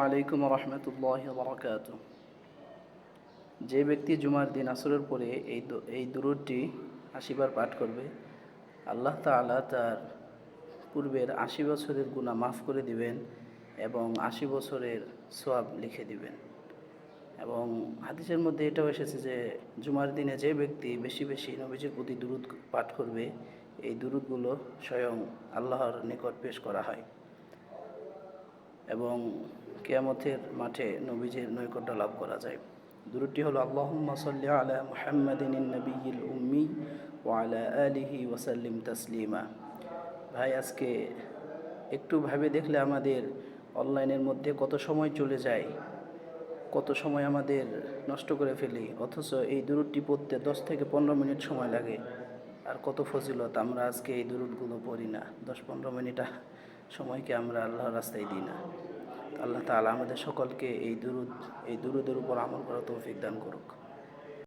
আলাইকুম রহমতুল্লাহ বরকাত। যে ব্যক্তি জুমার দিন আসরের পরে এই দুরূদটি ৮০ বার পাঠ করবে, আল্লাহ তাআলা তার পূর্বের ৮০ বছরের গুনাহ মাফ করে দিবেন এবং ৮০ বছরের সওয়াব লিখে দিবেন। এবং হাদিসের মধ্যে এটাও এসেছে যে জুমার দিনে যে ব্যক্তি বেশি বেশি নবীজির প্রতি দুরূদ পাঠ করবে, এই দুরূদগুলো স্বয়ং আল্লাহর নিকট পেশ করা হয় এবং কিয়ামতের মাঠে নবীজির নৈকট্য লাভ করা যায়। দুরূদটি হলো আল্লাহুম্মা সাল্লি আলা মুহাম্মাদিন নবিয়্যিল উম্মি ওয়া আলা আলিহি ওয়া সাল্লিম তাসলিমা। ভাই, আজকে একটু ভাবে দেখলে আমাদের অনলাইনের মধ্যে কত সময় চলে যায়, কত সময় আমাদের নষ্ট করে ফেলি, অথচ এই দুরূদটি পড়তে 10 থেকে 15 মিনিট সময় লাগে। আর কত ফজিলত, আমরা আজকে এই দুরূদগুলো পড়ি না, 10-15 মিনিট সময়কে আমরা আল্লাহর রাস্তায় দিই না। আল্লাহ তাআলা আমাদের সকলকে এই দুরূদের উপর আমল করার তৌফিক দান করুক।